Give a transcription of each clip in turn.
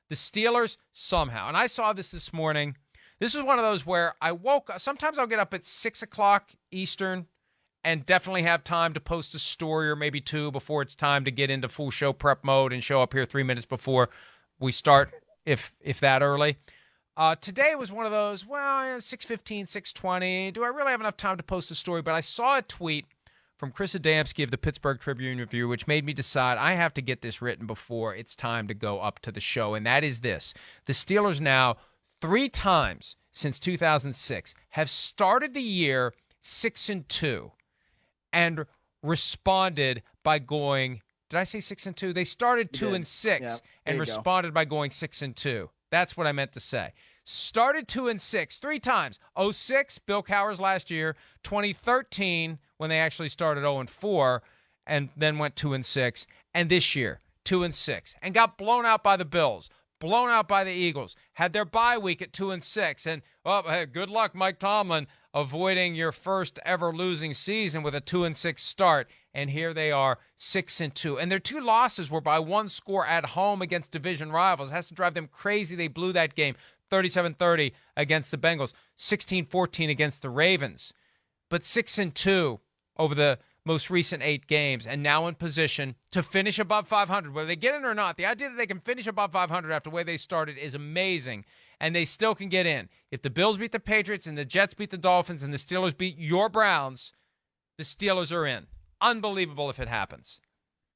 The Steelers, somehow, and I saw this morning. This is one of those where sometimes I'll get up at 6 o'clock Eastern and definitely have time to post a story or maybe two before it's time to get into full show prep mode and show up here 3 minutes before we start, if that early. Today was one of those, 6:15, 6:20. Do I really have enough time to post a story? But I saw a tweet from Chris Adamski of the Pittsburgh Tribune-Review, which made me decide I have to get this written before it's time to go up to the show, and that is this. The Steelers now, 3 times since 2006, have started the year 6-2 and responded by going, did I say 6-2? They started 2-6 and responded by going 6-2. That's what I meant to say. Started 2-6 3 times. 2006, Bill Cowher's last year. 2013, when they actually started 0-4 and then went 2-6. And this year, 2-6. And got blown out by the Bills, blown out by the Eagles, had their bye week at 2-6. And, hey, good luck, Mike Tomlin, avoiding your first ever losing season with a 2-6 start. And here they are, 6-2. And their 2 losses were by 1 score at home against division rivals. It has to drive them crazy. They blew that game 37-30 against the Bengals, 16-14 against the Ravens. But 6-2 over the most recent 8 games, and now in position to finish above 500. Whether they get in or not, the idea that they can finish above 500 after the way they started is amazing, and they still can get in. If the Bills beat the Patriots and the Jets beat the Dolphins and the Steelers beat your Browns, the Steelers are in. Unbelievable if it happens.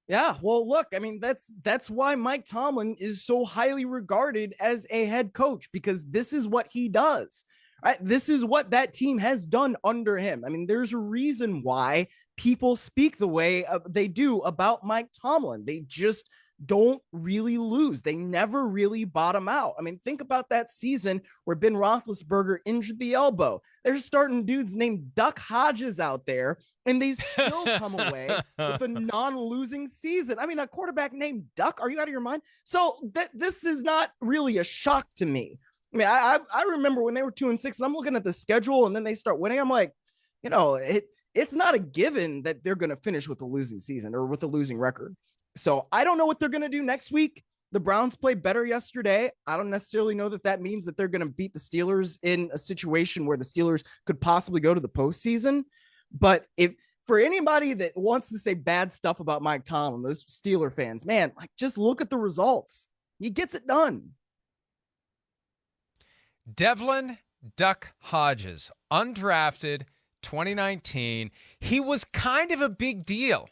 Yeah, well, look, I mean, that's why Mike Tomlin is so highly regarded as a head coach, because this is what he does. Right? This is what that team has done under him. I mean, there's a reason why people speak the way they do about Mike Tomlin. They just don't really lose. They never really bottom out. I mean, think about that season where Ben Roethlisberger injured the elbow. They're starting dudes named Duck Hodges out there, and they still come away with a non-losing season. I mean, a quarterback named Duck, are you out of your mind? So this is not really a shock to me. I mean, I remember when they were 2-6 and I'm looking at the schedule and then they start winning. I'm like, it's not a given that they're going to finish with a losing season or with a losing record. So I don't know what they're going to do next week. The Browns played better yesterday. I don't necessarily know that means that they're going to beat the Steelers in a situation where the Steelers could possibly go to the postseason. But if for anybody that wants to say bad stuff about Mike Tomlin, those Steeler fans, man, like just look at the results. He gets it done. Devlin Duck Hodges, undrafted, 2019. He was kind of a big deal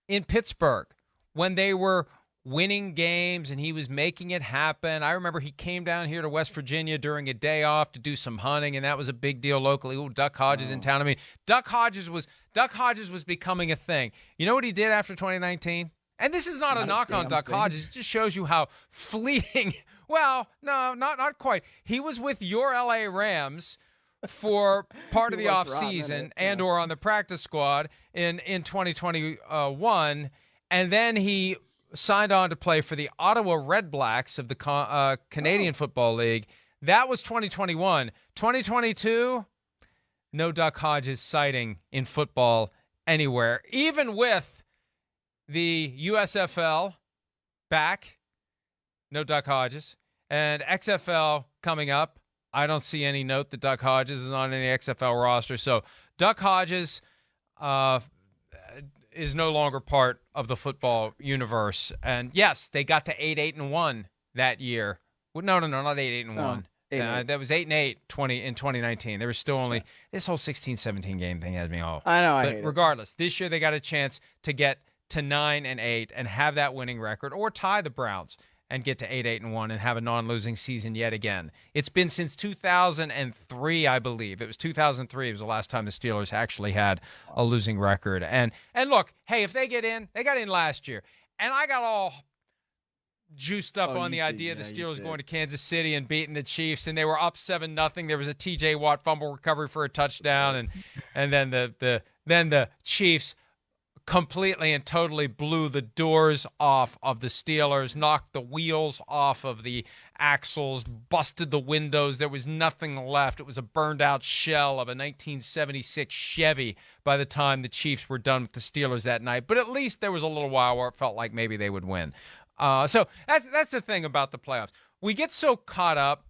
in Pittsburgh when they were winning games and he was making it happen. I remember he came down here to West Virginia during a day off to do some hunting, and that was a big deal locally. Ooh, Duck Hodges in town. I mean, Duck Hodges was becoming a thing. You know what he did after 2019? And this is not a knock on Duck Hodges. It just shows you how fleeting. Well, no, not quite. He was with your LA Rams for part of the offseason and or on the practice squad in 2021, and then he signed on to play for the Ottawa Red Blacks of the Canadian Football League. That was 2021. 2022, no Duck Hodges sighting in football anywhere, even with the USFL back, no Duck Hodges, and XFL coming up. I don't see any note that Duck Hodges is on any XFL roster. So Duck Hodges is no longer part of the football universe. And yes, they got to 8-1 that year. Well, no, not 8-1. That was 8-8 in 2019. There was still only this whole 16-17 game thing has me all. I know. But regardless, this year they got a chance to get to 9-8 and have that winning record, or tie the Browns and get to 8-1 and have a non-losing season yet again. It's been since 2003, I believe. It was 2003. It was the last time the Steelers actually had a losing record. And look, hey, if they get in, they got in last year. And I got all juiced up on the idea the Steelers going to Kansas City and beating the Chiefs, and they were up 7-0. There was a T.J. Watt fumble recovery for a touchdown, and then the Chiefs completely and totally blew the doors off of the Steelers, knocked the wheels off of the axles, busted the windows. There was nothing left. It was a burned-out shell of a 1976 Chevy by the time the Chiefs were done with the Steelers that night. But at least there was a little while where it felt like maybe they would win. So that's the thing about the playoffs. we get so caught up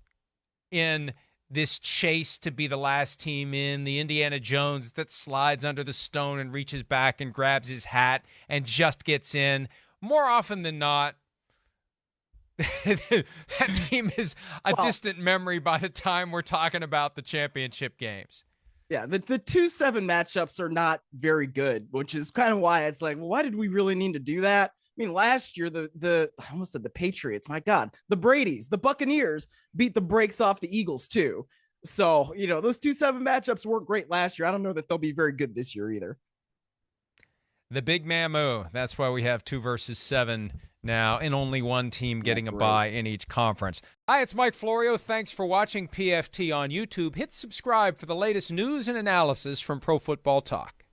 in this chase to be the last team in, the Indiana Jones that slides under the stone and reaches back and grabs his hat and just gets in. More often than not, that team is a distant memory by the time we're talking about the championship games. Yeah, the 2-7 matchups are not very good, which is kind of why it's like, well, why did we really need to do that? I mean, last year, I almost said the Patriots, my God, the Bradys, the Buccaneers beat the brakes off the Eagles too. So, those 2-7 matchups weren't great last year. I don't know that they'll be very good this year either. The big Mamu. That's why we have 2 versus 7 now, and only one team getting a bye in each conference. Hi, it's Mike Florio. Thanks for watching PFT on YouTube. Hit subscribe for the latest news and analysis from Pro Football Talk.